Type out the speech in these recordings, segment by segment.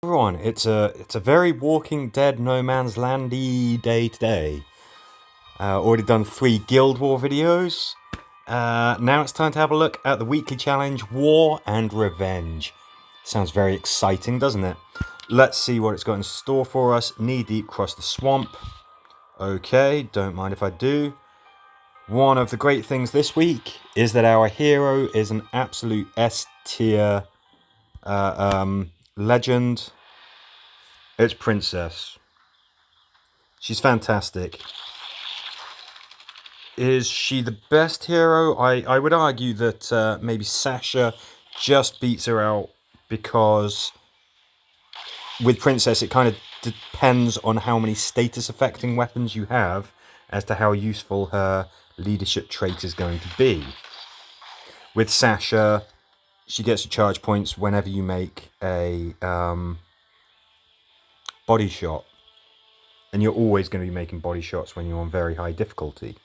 Everyone, it's a very Walking Dead No Man's Landy day today. Already done 3 Guild War videos. Now it's time to have a look at the weekly challenge, War and Revenge. Sounds very exciting, doesn't it? Let's see what it's got in store for us. Knee deep across the swamp. Okay, don't mind if I do. One of the great things this week is that our hero is an absolute S tier legend. It's Princess. She's fantastic. Is she the best hero? I would argue that maybe Sasha just beats her out, because with Princess it kind of depends on how many status affecting weapons you have as to how useful her leadership trait is going to be. With Sasha, she gets your charge points whenever you make a body shot, and you're always going to be making body shots when you're on very high difficulty.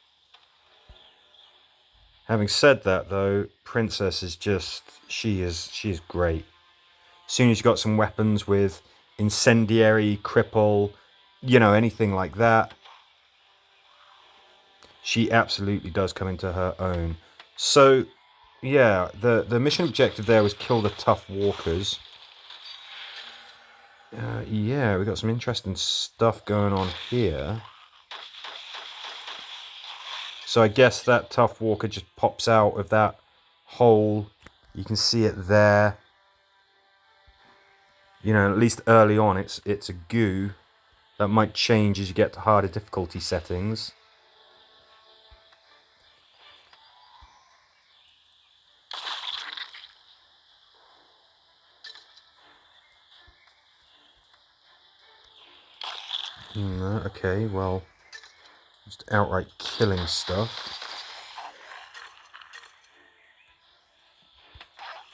Having said that, though, Princess is just, she is great. As soon as you've got some weapons with incendiary, cripple, anything like that, she absolutely does come into her own. So, yeah, the mission objective there was kill the tough walkers. Yeah, we got some interesting stuff going on here. So I guess that tough walker just pops out of that hole. You can see it there. At least early on it's a goo. That might change as you get to harder difficulty settings. Okay, well, just outright killing stuff.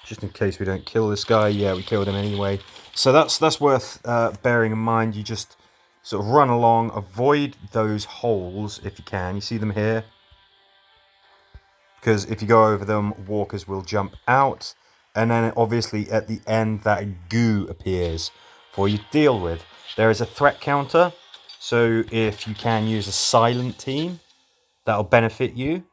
Just in case we don't kill this guy. Yeah, we killed him anyway. So that's worth bearing in mind. You just sort of run along, avoid those holes if you can. You see them here? Because if you go over them, walkers will jump out. And then obviously at the end, that goo appears for you to deal with. There is a threat counter. So if you can use a silent team, that'll benefit you.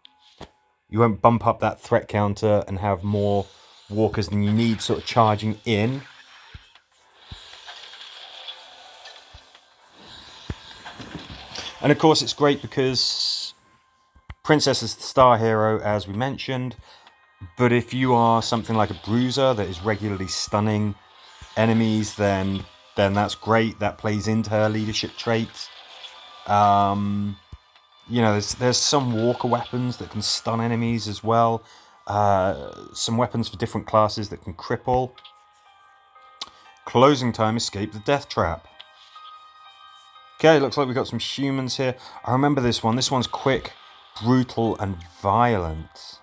You won't bump up that threat counter and have more walkers than you need sort of charging in. And of course it's great because Princess is the star hero, as we mentioned. But if you are something like a bruiser that is regularly stunning enemies, then that's great. That plays into her leadership traits. There's some walker weapons that can stun enemies as well. Some weapons for different classes that can cripple. Closing time, escape the death trap. Okay, looks like we've got some humans here. I remember this one. This one's quick, brutal, and violent.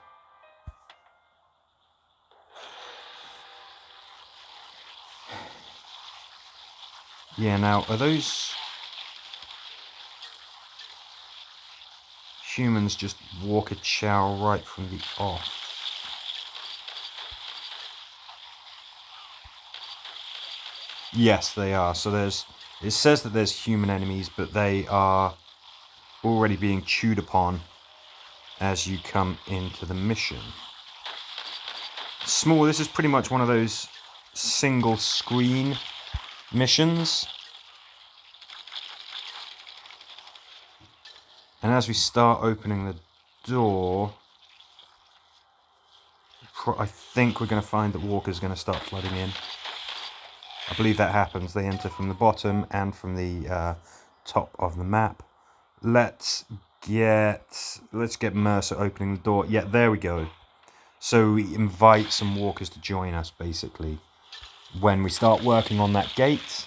Yeah, now, are those humans just walk a chow right from the off? Yes, they are. So it says that there's human enemies, but they are already being chewed upon as you come into the mission. Small, this is pretty much one of those single screen missions. And as we start opening the door, I think we're going to find that walkers are going to start flooding in. I believe that happens. They enter from the bottom and from the top of the map. Let's get Mercer opening the door. Yeah, there we go. So we invite some walkers to join us, basically, when we start working on that gate.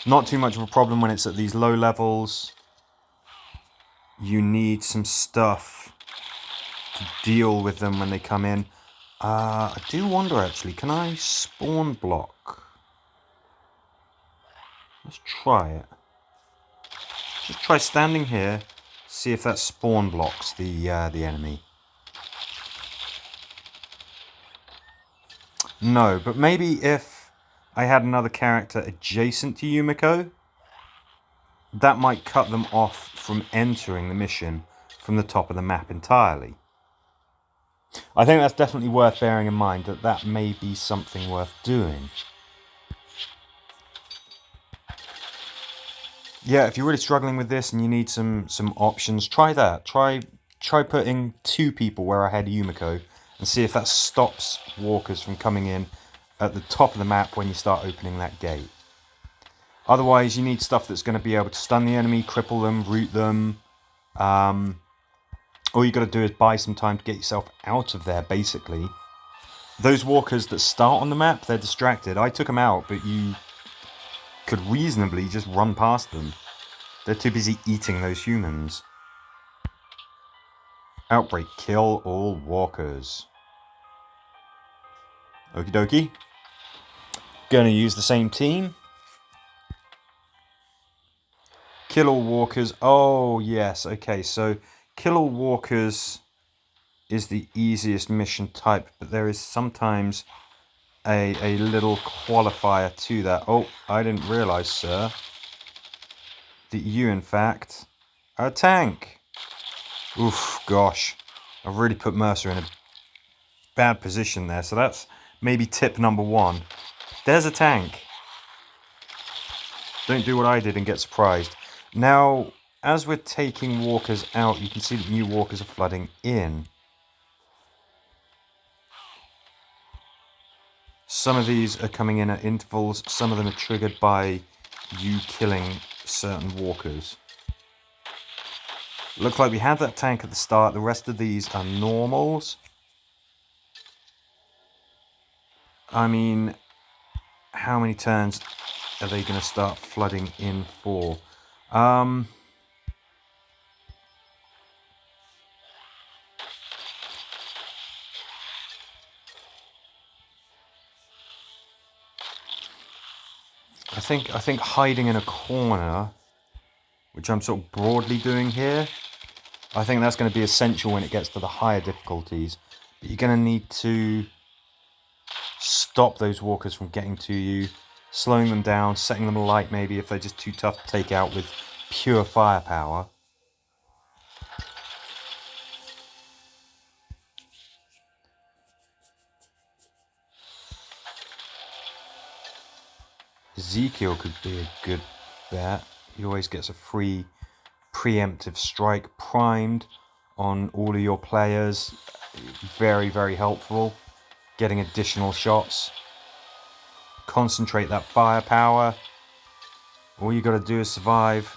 Not too much of a problem when it's at these low levels. You need some stuff to deal with them when they come in. I do wonder, actually, can I spawn block? Let's try it. Just try standing here, see if that spawn blocks the enemy. No, but maybe if I had another character adjacent to Yumiko, that might cut them off from entering the mission from the top of the map entirely. I think that's definitely worth bearing in mind, that may be something worth doing. Yeah, if you're really struggling with this and you need some options, try that. Try putting 2 people where I had Yumiko and see if that stops walkers from coming in at the top of the map when you start opening that gate. Otherwise, you need stuff that's going to be able to stun the enemy, cripple them, root them. All you got to do is buy some time to get yourself out of there, basically. Those walkers that start on the map, they're distracted. I took them out, but you could reasonably just run past them. They're too busy eating those humans. Outbreak, kill all walkers. Okie dokie. Gonna use the same team. Kill all walkers. Oh, yes. Okay, so kill all walkers is the easiest mission type, but there is sometimes a little qualifier to that. Oh, I didn't realise, sir, that you, in fact, are a tank. Oof, gosh. I've really put Mercer in a bad position there, so that's maybe tip number 1. There's a tank. Don't do what I did and get surprised. Now, as we're taking walkers out, you can see that new walkers are flooding in. Some of these are coming in at intervals. Some of them are triggered by you killing certain walkers. Looks like we had that tank at the start. The rest of these are normals. I mean, how many turns are they going to start flooding in for? I think hiding in a corner, which I'm sort of broadly doing here, I think that's going to be essential when it gets to the higher difficulties. But you're going to need to stop those walkers from getting to you, slowing them down, setting them alight maybe if they're just too tough to take out with pure firepower. Ezekiel could be a good bet. He always gets a free preemptive strike primed on all of your players. Very, very helpful. Getting additional shots. Concentrate that firepower. All you got to do is survive.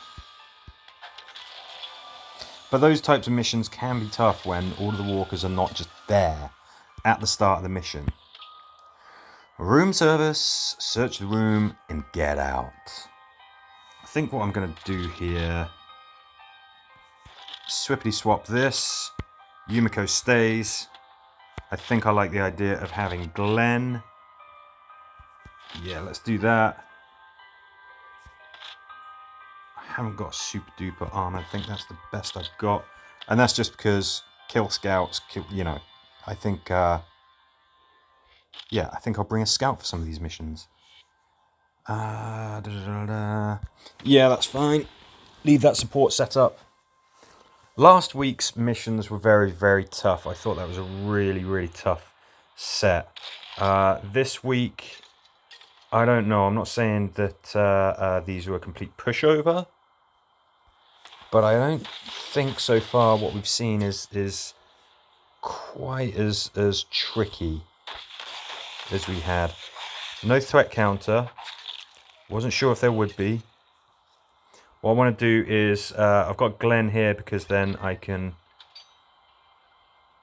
But those types of missions can be tough when all of the walkers are not just there at the start of the mission. Room service, search the room and get out. I think what I'm going to do here, swiftly swap this. Yumiko stays. I think I like the idea of having Glenn. Yeah, let's do that. I haven't got super duper armor. I think that's the best I've got. And that's just because kill scouts, you know, I think, yeah, I think I'll bring a scout for some of these missions. Yeah, that's fine. Leave that support set up. Last week's missions were very, very tough. I thought that was a really, really tough set. This week, I don't know. I'm not saying that these were a complete pushover, but I don't think so far what we've seen is quite as tricky as we had. No threat counter. Wasn't sure if there would be. What I want to do is, I've got Glenn here because then I can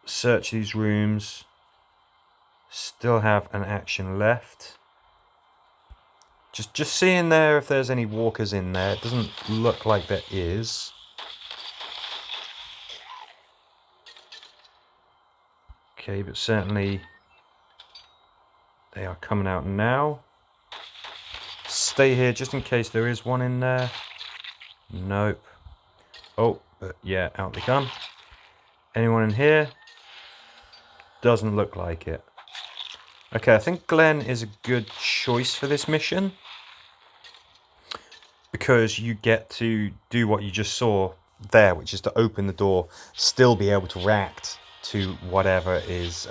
search these rooms, still have an action left. Just seeing there if there's any walkers in there. It doesn't look like there is. Okay, but certainly they are coming out now. Stay here just in case there is one in there. Nope. Oh, but yeah, out they come. Anyone in here? Doesn't look like it. Okay, I think Glenn is a good choice for this mission, because you get to do what you just saw there, which is to open the door, still be able to react to whatever is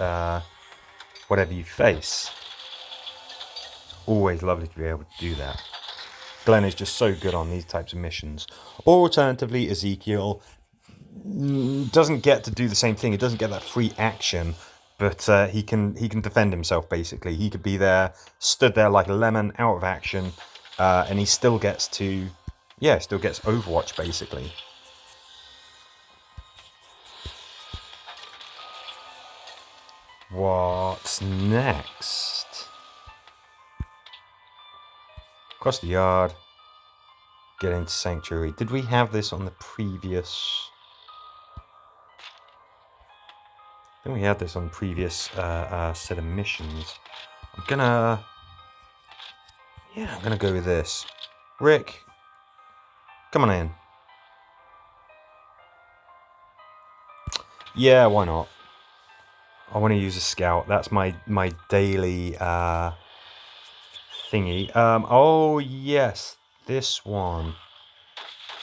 whatever you face. Always lovely to be able to do that. Glenn is just so good on these types of missions. Or alternatively, Ezekiel doesn't get to do the same thing. He doesn't get that free action, but he can defend himself. Basically, he could be there, stood there like a lemon, out of action, and he still gets to, still gets Overwatch basically. What's next? Across the yard. Get into Sanctuary. Did we have this on the previous? I think we had this on the previous set of missions. I'm gonna go with this. Rick, come on in. Yeah, why not? I want to use a scout. That's my daily thingy. Oh yes, this one.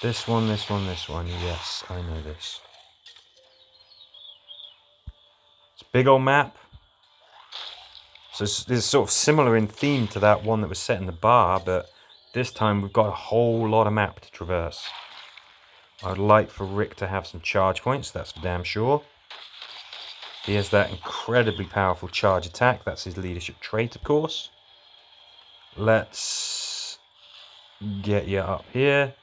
This one. Yes, I know this. It's a big old map. So it's sort of similar in theme to that one that was set in the bar, but this time we've got a whole lot of map to traverse. I'd like for Rick to have some charge points, that's for damn sure. He has that incredibly powerful charge attack, that's his leadership trait, of course. Let's get you up here.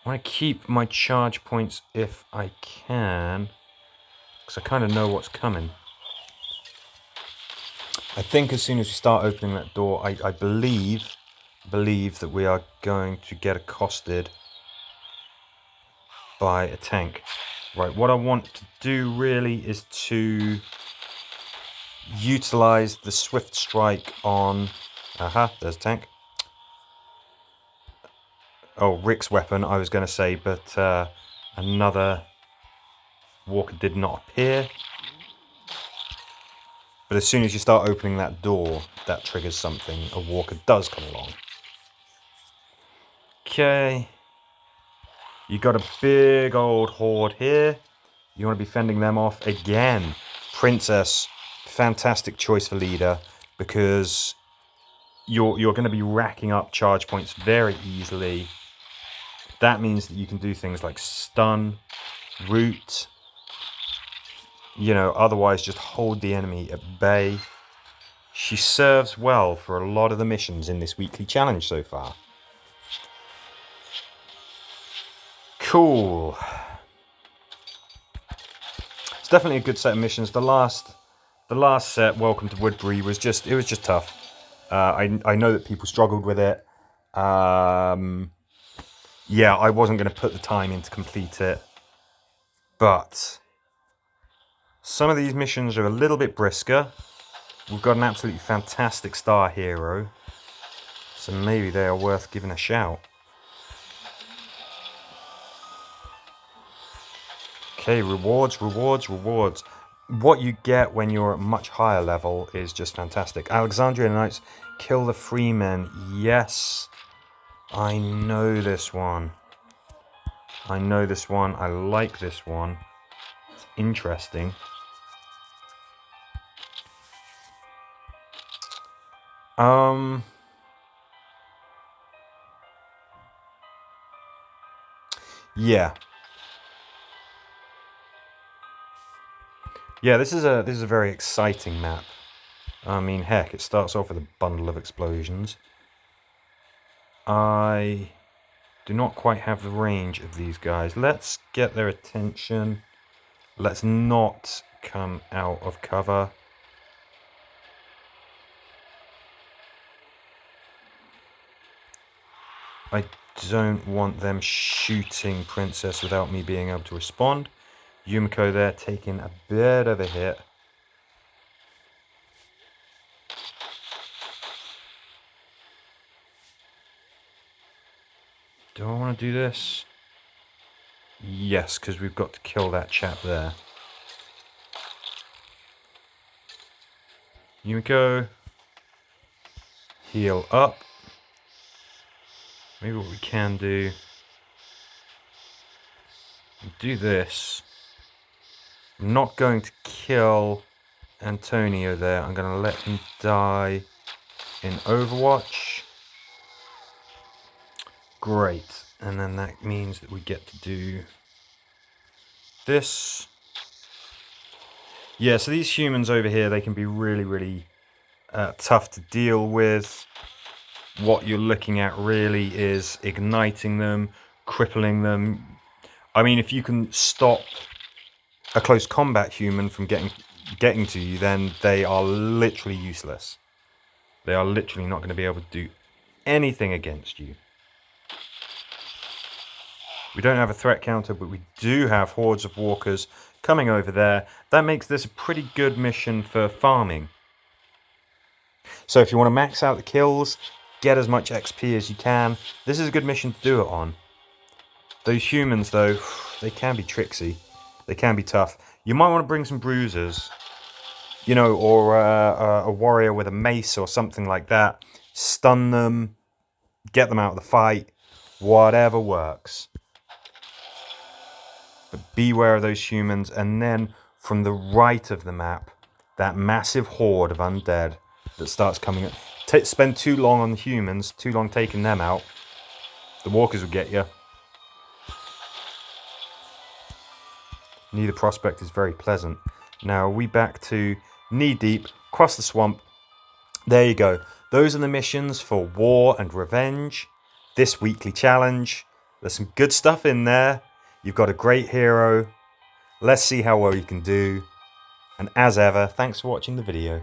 I want to keep my charge points if I can, because I kind of know what's coming. I think as soon as we start opening that door, I believe that we are going to get accosted by a tank. Right, what I want to do really is to utilize the swift strike on... there's a tank. Oh, Rick's weapon, I was going to say, but another walker did not appear. But as soon as you start opening that door, that triggers something. A walker does come along. Okay. You got a big old horde here. You want to be fending them off again. Princess, fantastic choice for leader, because you're going to be racking up charge points very easily. That means that you can do things like stun, root, otherwise just hold the enemy at bay. She serves well for a lot of the missions in this weekly challenge so far. Cool. It's definitely a good set of missions. The last set, Welcome to Woodbury, was just tough. I know that people struggled with it. I wasn't going to put the time in to complete it, but some of these missions are a little bit brisker. We've got an absolutely fantastic star hero, so maybe they are worth giving a shout. Okay, rewards. What you get when you're at much higher level is just fantastic. Alexandria Knights, kill the Freemen. Yes, I know this one. I like this one. It's interesting. Yeah, this is a very exciting map. I mean, heck, it starts off with a bundle of explosions. I do not quite have the range of these guys. Let's get their attention. Let's not come out of cover. I don't want them shooting Princess without me being able to respond. Yumiko there taking a bit of a hit. Do I want to do this? Yes, because we've got to kill that chap there. Yumiko. heal up. Maybe what we can do this. I'm not going to kill Antonio there. I'm going to let him die in Overwatch. Great. And then that means that we get to do this. Yeah, so these humans over here, they can be really, really tough to deal with. What you're looking at really is igniting them, crippling them. I mean, if you can stop a close combat human from getting to you, then they are literally useless. They are literally not going to be able to do anything against you. We don't have a threat counter, but we do have hordes of walkers coming over there. That makes this a pretty good mission for farming. So if you want to max out the kills, get as much XP as you can, this is a good mission to do it on. Those humans, though, they can be tricksy. They can be tough. You might want to bring some bruisers, you know, or a warrior with a mace or something like that. Stun them, get them out of the fight, whatever works. But beware of those humans. And then from the right of the map, that massive horde of undead that starts coming up. Spend too long on the humans, too long taking them out, the walkers will get you. Neither prospect is very pleasant. Now, are we back to knee deep, across the swamp? There you go. Those are the missions for War and Revenge. This weekly challenge. There's some good stuff in there. You've got a great hero. Let's see how well you can do. And as ever, thanks for watching the video.